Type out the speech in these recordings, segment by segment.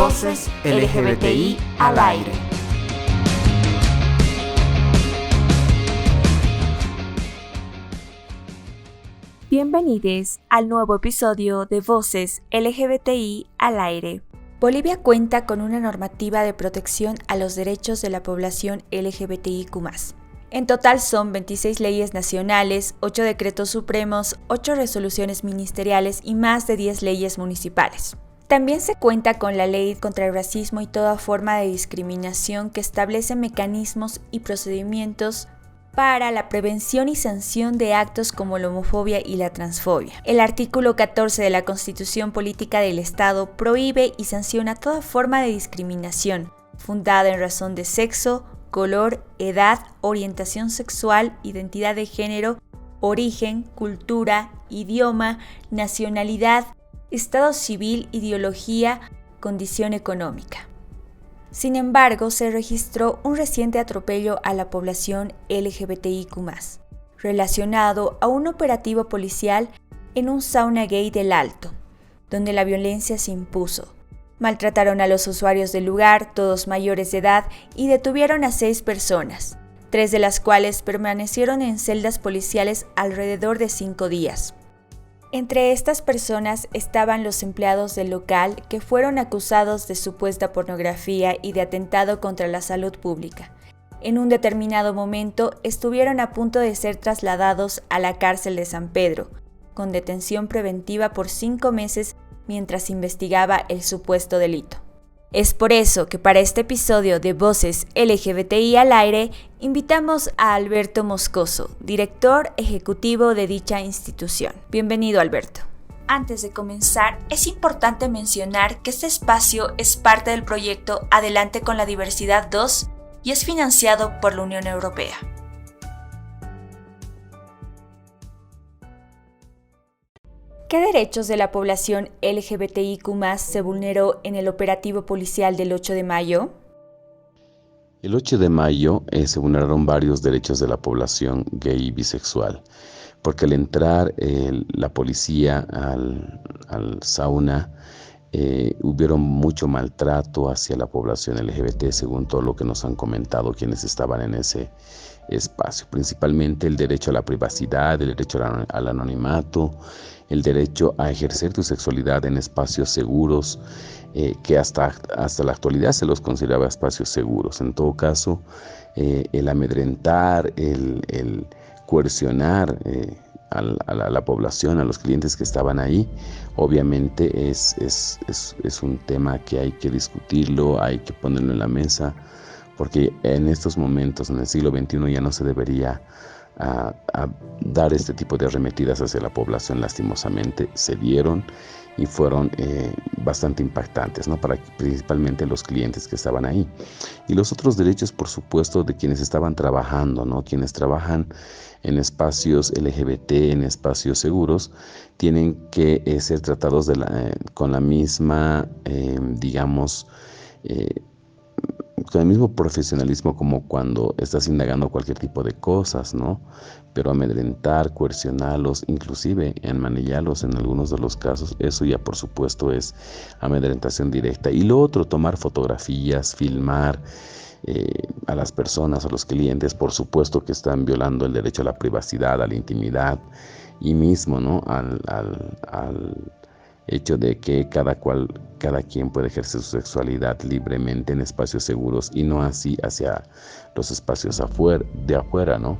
Voces LGBTI al aire. Bienvenidos al nuevo episodio de Voces LGBTI al aire. Bolivia cuenta con una normativa de protección a los derechos de la población LGBTIQ+. En total son 26 leyes nacionales, 8 decretos supremos, 8 resoluciones ministeriales y más de 10 leyes municipales. También se cuenta con la Ley contra el Racismo y toda forma de discriminación que establece mecanismos y procedimientos para la prevención y sanción de actos como la homofobia y la transfobia. El artículo 14 de la Constitución Política del Estado prohíbe y sanciona toda forma de discriminación fundada en razón de sexo, color, edad, orientación sexual, identidad de género, origen, cultura, idioma, nacionalidad, estado civil, ideología, condición económica. Sin embargo, se registró un reciente atropello a la población LGBTIQ+, relacionado a un operativo policial en un sauna gay del Alto, donde la violencia se impuso. Maltrataron a los usuarios del lugar, todos mayores de edad, y detuvieron a 6 personas, 3 de las cuales permanecieron en celdas policiales alrededor de 5 días. Entre estas personas estaban los empleados del local que fueron acusados de supuesta pornografía y de atentado contra la salud pública. En un determinado momento estuvieron a punto de ser trasladados a la cárcel de San Pedro, con detención preventiva por 5 meses mientras investigaba el supuesto delito. Es por eso que para este episodio de Voces LGBTI al aire, invitamos a Alberto Moscoso, director ejecutivo de dicha institución. Bienvenido, Alberto. Antes de comenzar, es importante mencionar que este espacio es parte del proyecto Adelante con la Diversidad 2 y es financiado por la Unión Europea. ¿Qué derechos de la población LGBTIQ+ se vulneró en el operativo policial del 8 de mayo? El 8 de mayo se vulneraron varios derechos de la población gay y bisexual, porque al entrar la policía al sauna, hubieron mucho maltrato hacia la población LGBT, según todo lo que nos han comentado quienes estaban en ese espacio, principalmente el derecho a la privacidad, el derecho al anonimato, el derecho a ejercer tu sexualidad en espacios seguros, que hasta la actualidad se los consideraba espacios seguros. En todo caso, el amedrentar, el coercionar a la población, a los clientes que estaban ahí, obviamente es un tema que hay que discutirlo, hay que ponerlo en la mesa, porque en estos momentos, en el siglo XXI, ya no se debería a dar este tipo de arremetidas hacia la población. Lastimosamente se dieron y fueron bastante impactantes, ¿no? Para principalmente los clientes que estaban ahí. Y los otros derechos, por supuesto, de quienes estaban trabajando, ¿no? Quienes trabajan en espacios LGBT, en espacios seguros, tienen que ser tratados con la misma, con el mismo profesionalismo como cuando estás indagando cualquier tipo de cosas, ¿no? Pero amedrentar, coercionarlos, inclusive enmanillarlos en algunos de los casos, eso ya por supuesto es amedrentación directa. Y lo otro, tomar fotografías, filmar a las personas, a los clientes, por supuesto que están violando el derecho a la privacidad, a la intimidad y mismo, ¿no? al hecho de que cada quien puede ejercer su sexualidad libremente en espacios seguros y no así hacia los espacios de afuera, ¿no?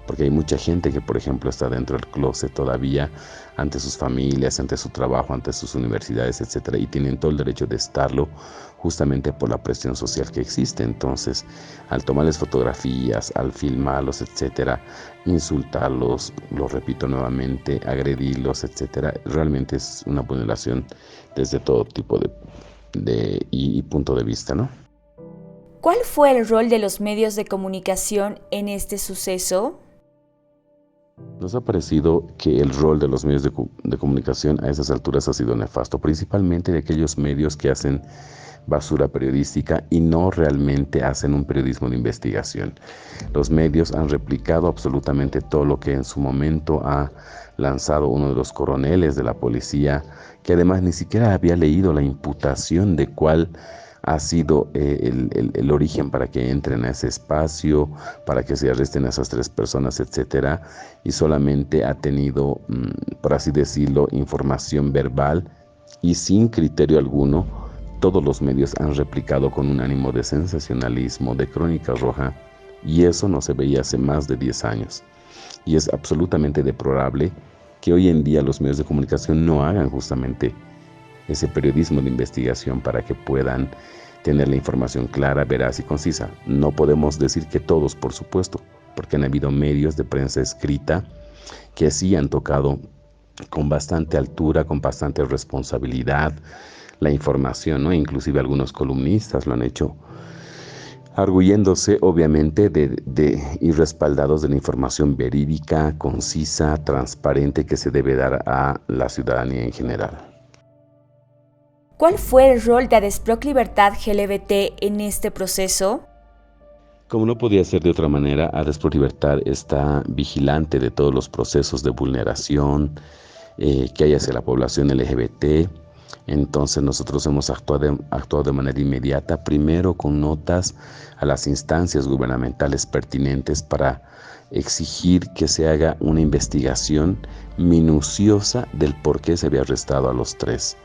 Porque hay mucha gente que, por ejemplo, está dentro del closet todavía ante sus familias, ante su trabajo, ante sus universidades, etcétera, y tienen todo el derecho de estarlo justamente por la presión social que existe. Entonces, al tomarles fotografías, al filmarlos, etcétera, insultarlos, lo repito nuevamente, agredirlos, etcétera, realmente es una vulneración desde todo tipo y punto de vista, ¿no? ¿Cuál fue el rol de los medios de comunicación en este suceso? Nos ha parecido que el rol de los medios de comunicación a esas alturas ha sido nefasto, principalmente de aquellos medios que hacen basura periodística y no realmente hacen un periodismo de investigación. Los medios han replicado absolutamente todo lo que en su momento ha lanzado uno de los coroneles de la policía, que además ni siquiera había leído la imputación de cuál ha sido el origen para que entren a ese espacio, para que se arresten a esas 3 personas, etcétera, y solamente ha tenido, por así decirlo, información verbal y sin criterio alguno. Todos los medios han replicado con un ánimo de sensacionalismo, de crónica roja, y eso no se veía hace más de 10 años. Y es absolutamente deplorable que hoy en día los medios de comunicación no hagan justamente ese periodismo de investigación para que puedan tener la información clara, veraz y concisa. No podemos decir que todos, por supuesto, porque han habido medios de prensa escrita que sí han tocado con bastante altura, con bastante responsabilidad la información, ¿no? Inclusive algunos columnistas lo han hecho, arguyéndose obviamente y respaldados de la información verídica, concisa, transparente que se debe dar a la ciudadanía en general. ¿Cuál fue el rol de Adesproc Libertad GLBT en este proceso? Como no podía ser de otra manera, Adesproc Libertad está vigilante de todos los procesos de vulneración que hay hacia la población LGBT. Entonces nosotros hemos actuado de manera inmediata, primero con notas a las instancias gubernamentales pertinentes para exigir que se haga una investigación minuciosa del por qué se había arrestado a los 3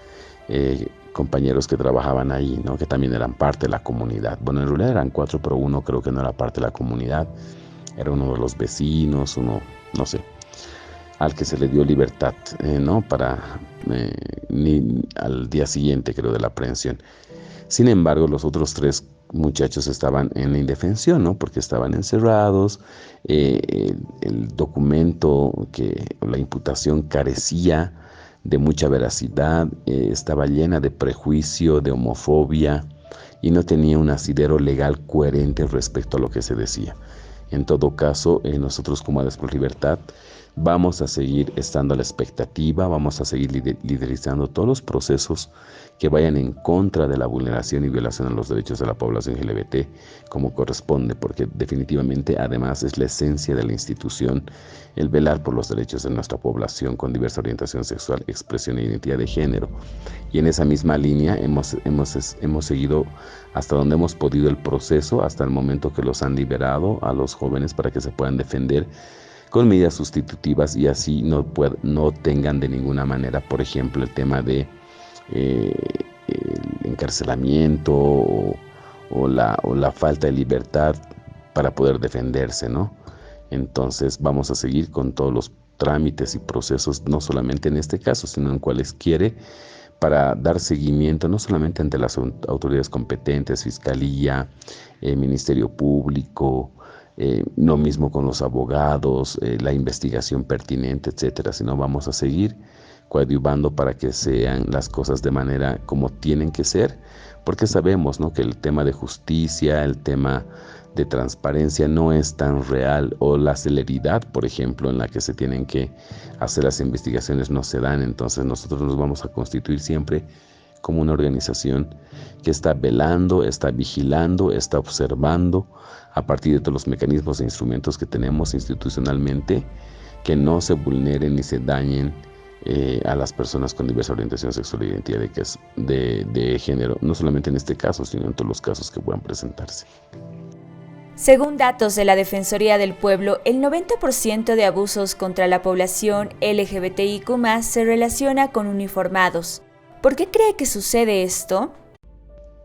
compañeros que trabajaban ahí, ¿no? Que también eran parte de la comunidad. Bueno, en realidad eran 4, pero uno creo que no era parte de la comunidad. Era uno de los vecinos, uno, no sé, al que se le dio libertad, ¿no? Al día siguiente, creo, de la aprehensión. Sin embargo, los otros 3 muchachos estaban en la indefensión, ¿no? Porque estaban encerrados, el documento, la imputación carecía de mucha veracidad, estaba llena de prejuicio, de homofobia y no tenía un asidero legal coherente respecto a lo que se decía. En todo caso, nosotros como Adesproc Libertad vamos a seguir estando a la expectativa, vamos a seguir liderizando todos los procesos que vayan en contra de la vulneración y violación a los derechos de la población LGBT como corresponde, porque definitivamente además es la esencia de la institución el velar por los derechos de nuestra población con diversa orientación sexual, expresión e identidad de género. Y en esa misma línea hemos seguido hasta donde hemos podido el proceso, hasta el momento que los han liberado a los jóvenes para que se puedan defender con medidas sustitutivas y así no tengan de ninguna manera, por ejemplo, el tema de el encarcelamiento o la falta de libertad para poder defenderse, ¿no? Entonces vamos a seguir con todos los trámites y procesos, no solamente en este caso, sino en cualesquiera, para dar seguimiento no solamente ante las autoridades competentes, Fiscalía, Ministerio Público, no mismo con los abogados, la investigación pertinente, etcétera, sino vamos a seguir coadyuvando para que sean las cosas de manera como tienen que ser, porque sabemos, ¿no?, que el tema de justicia, el tema de transparencia no es tan real, o la celeridad, por ejemplo, en la que se tienen que hacer las investigaciones no se dan. Entonces nosotros nos vamos a constituir siempre como una organización que está velando, está vigilando, está observando a partir de todos los mecanismos e instrumentos que tenemos institucionalmente, que no se vulneren ni se dañen a las personas con diversa orientación sexual e identidad de género, no solamente en este caso, sino en todos los casos que puedan presentarse. Según datos de la Defensoría del Pueblo, el 90% de abusos contra la población LGBTIQ+ se relaciona con uniformados. ¿Por qué cree que sucede esto?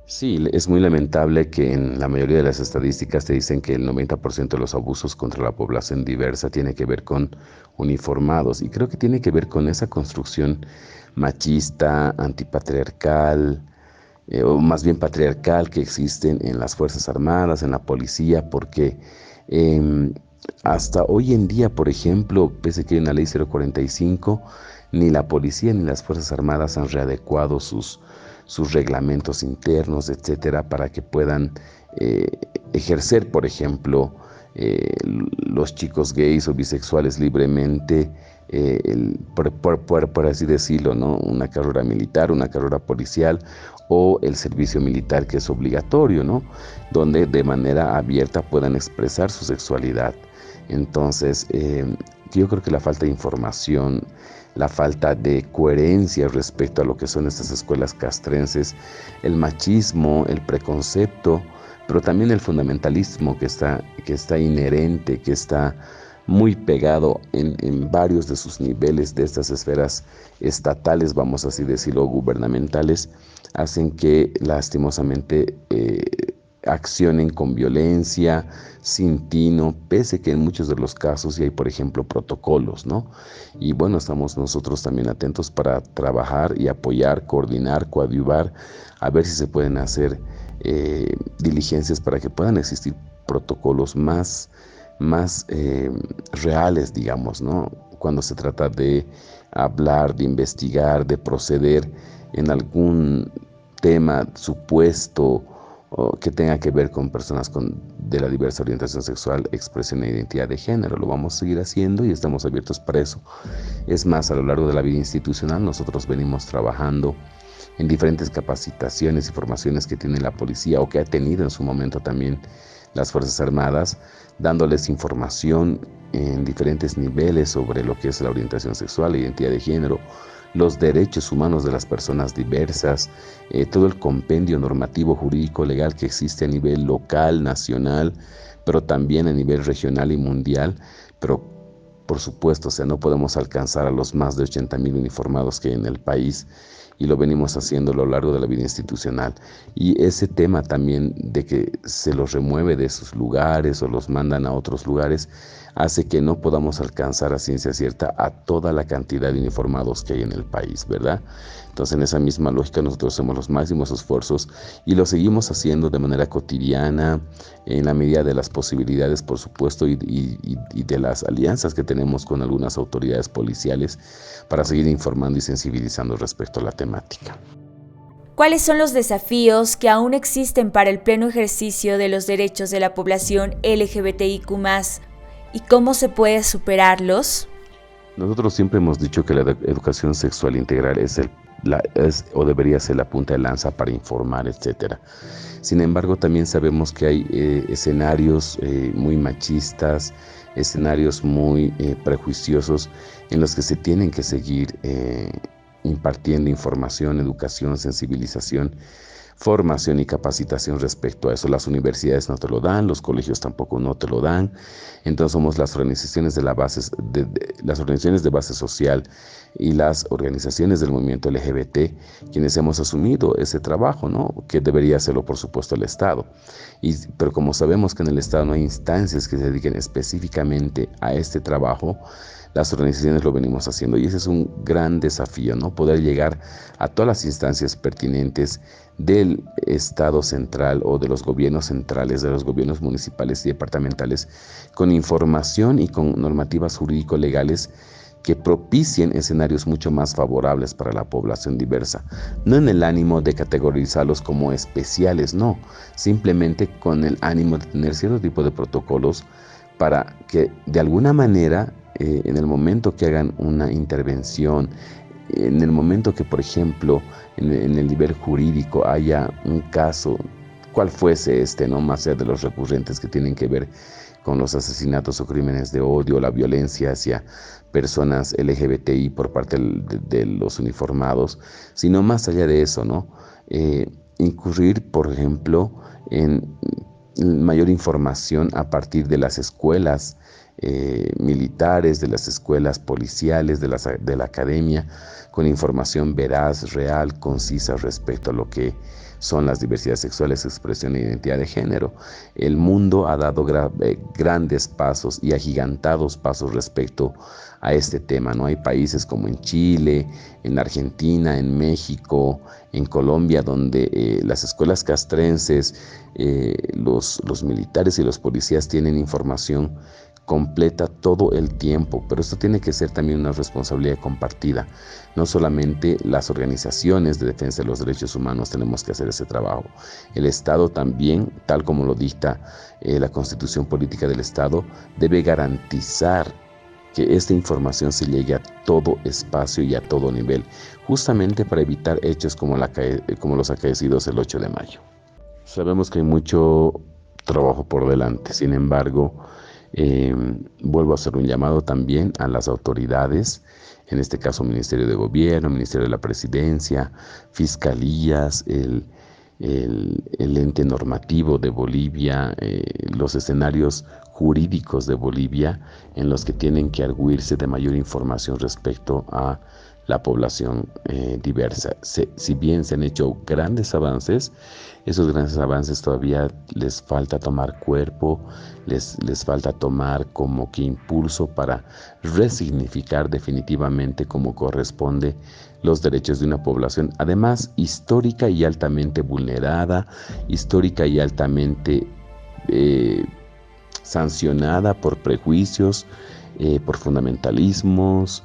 Sí, es muy lamentable que en la mayoría de las estadísticas te dicen que el 90% de los abusos contra la población diversa tiene que ver con uniformados, y creo que tiene que ver con esa construcción machista, antipatriarcal, o más bien patriarcal, que existen en las Fuerzas Armadas, en la policía, porque hasta hoy en día, por ejemplo, pese a que hay una ley 045, ni la policía ni las Fuerzas Armadas han readecuado sus reglamentos internos, etcétera, para que puedan ejercer, por ejemplo, los chicos gays o bisexuales libremente, por así decirlo, ¿no? Una carrera militar, una carrera policial o el servicio militar, que es obligatorio, ¿no? Donde de manera abierta puedan expresar su sexualidad. Entonces, yo creo que la falta de información, la falta de coherencia respecto a lo que son estas escuelas castrenses, el machismo, el preconcepto, pero también el fundamentalismo que está inherente, que está muy pegado en varios de sus niveles de estas esferas estatales, vamos así decirlo, gubernamentales, hacen que lastimosamente accionen con violencia, sin tino, pese que en muchos de los casos ya hay, por ejemplo, protocolos, ¿no? Y bueno, estamos nosotros también atentos para trabajar y apoyar, coordinar, coadyuvar, a ver si se pueden hacer diligencias para que puedan existir protocolos más reales, digamos, ¿no? Cuando se trata de hablar, de investigar, de proceder en algún tema supuesto que tenga que ver con personas de la diversa orientación sexual, expresión e identidad de género. Lo vamos a seguir haciendo y estamos abiertos para eso. Es más, a lo largo de la vida institucional nosotros venimos trabajando en diferentes capacitaciones y formaciones que tiene la policía o que ha tenido en su momento también las Fuerzas Armadas, dándoles información en diferentes niveles sobre lo que es la orientación sexual, la identidad de género, los derechos humanos de las personas diversas, todo el compendio normativo jurídico legal que existe a nivel local, nacional, pero también a nivel regional y mundial. Pero por supuesto, no podemos alcanzar a los más de 80,000 uniformados que hay en el país, y lo venimos haciendo a lo largo de la vida institucional. Y ese tema también de que se los remueve de sus lugares o los mandan a otros lugares, hace que no podamos alcanzar a ciencia cierta a toda la cantidad de uniformados que hay en el país, ¿verdad? Entonces, en esa misma lógica, nosotros hacemos los máximos esfuerzos y lo seguimos haciendo de manera cotidiana, en la medida de las posibilidades, por supuesto, y de las alianzas que tenemos con algunas autoridades policiales para seguir informando y sensibilizando respecto a la temática. ¿Cuáles son los desafíos que aún existen para el pleno ejercicio de los derechos de la población LGBTIQ+, y cómo se puede superarlos? Nosotros siempre hemos dicho que la educación sexual integral es o debería ser la punta de lanza para informar, etcétera. Sin embargo, también sabemos que hay escenarios muy machistas, escenarios muy prejuiciosos en los que se tienen que seguir impartiendo información, educación, sensibilización, formación y capacitación respecto a eso. Las universidades no te lo dan, los colegios tampoco no te lo dan. Entonces somos las organizaciones las organizaciones de base social y las organizaciones del movimiento LGBT quienes hemos asumido ese trabajo, ¿no? Que debería hacerlo, por supuesto, el Estado. Pero como sabemos que en el Estado no hay instancias que se dediquen específicamente a este trabajo, las organizaciones lo venimos haciendo, y ese es un gran desafío, ¿no? Poder llegar a todas las instancias pertinentes del Estado central o de los gobiernos centrales, de los gobiernos municipales y departamentales, con información y con normativas jurídico-legales que propicien escenarios mucho más favorables para la población diversa, no en el ánimo de categorizarlos como especiales, no, simplemente con el ánimo de tener cierto tipo de protocolos para que de alguna manera en el momento que hagan una intervención, en el momento que, por ejemplo, en el nivel jurídico haya un caso, cual fuese ¿no? Más allá de los recurrentes que tienen que ver con los asesinatos o crímenes de odio, la violencia hacia personas LGBTI por parte de los uniformados, sino más allá de eso, ¿no? Incurrir, por ejemplo, en mayor información a partir de las escuelas militares, de las escuelas policiales, de la academia, con información veraz, real, concisa respecto a lo que son las diversidades sexuales, expresión e identidad de género. El mundo ha dado grandes pasos y agigantados pasos respecto a este tema, ¿no? Hay países como en Chile, en Argentina, en México, en Colombia, donde las escuelas castrenses, los militares y los policías tienen información completa todo el tiempo, pero esto tiene que ser también una responsabilidad compartida. No solamente las organizaciones de defensa de los derechos humanos tenemos que hacer ese trabajo. El Estado también, tal como lo dicta la Constitución Política del Estado, debe garantizar que esta información se llegue a todo espacio y a todo nivel, justamente para evitar hechos como los acaecidos el 8 de mayo. Sabemos que hay mucho trabajo por delante, sin embargo, vuelvo a hacer un llamado también a las autoridades, en este caso Ministerio de Gobierno, Ministerio de la Presidencia, Fiscalías, el ente normativo de Bolivia, los escenarios jurídicos de Bolivia en los que tienen que arguirse de mayor información respecto a la población diversa. Si bien se han hecho grandes avances, esos grandes avances todavía les falta tomar cuerpo, les falta tomar como que impulso para resignificar definitivamente como corresponde los derechos de una población, además histórica y altamente vulnerada, histórica y altamente sancionada por prejuicios, por fundamentalismos,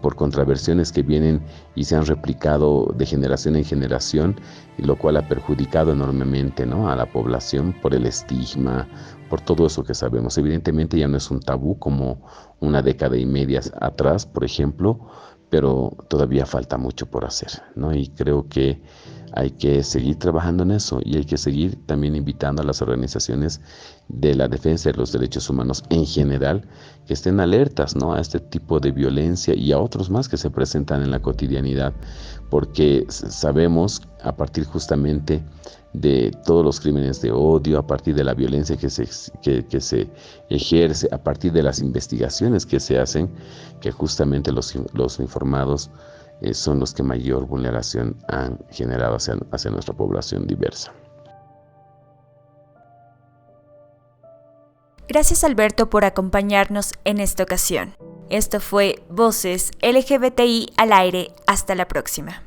por contraversiones que vienen y se han replicado de generación en generación, y lo cual ha perjudicado enormemente, ¿no?, a la población por el estigma, por todo eso que sabemos. Evidentemente ya no es un tabú como una década y media atrás, por ejemplo, pero todavía falta mucho por hacer, ¿no? Y creo que hay que seguir trabajando en eso y hay que seguir también invitando a las organizaciones de la defensa de los derechos humanos en general que estén alertas, ¿no?, a este tipo de violencia y a otros más que se presentan en la cotidianidad, porque sabemos a partir justamente de todos los crímenes de odio, a partir de la violencia que se ejerce, a partir de las investigaciones que se hacen, que justamente los informados son los que mayor vulneración han generado hacia nuestra población diversa. Gracias, Alberto, por acompañarnos en esta ocasión. Esto fue Voces LGBTI al aire. Hasta la próxima.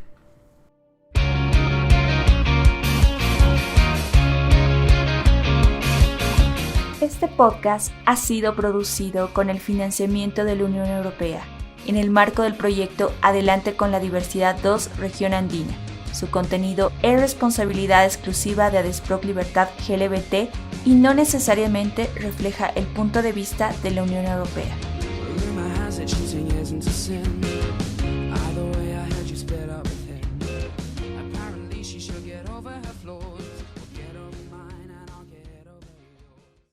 Este podcast ha sido producido con el financiamiento de la Unión Europea, en el marco del proyecto Adelante con la Diversidad 2 Región Andina. Su contenido es responsabilidad exclusiva de ADESPROC Libertad LGBT y no necesariamente refleja el punto de vista de la Unión Europea.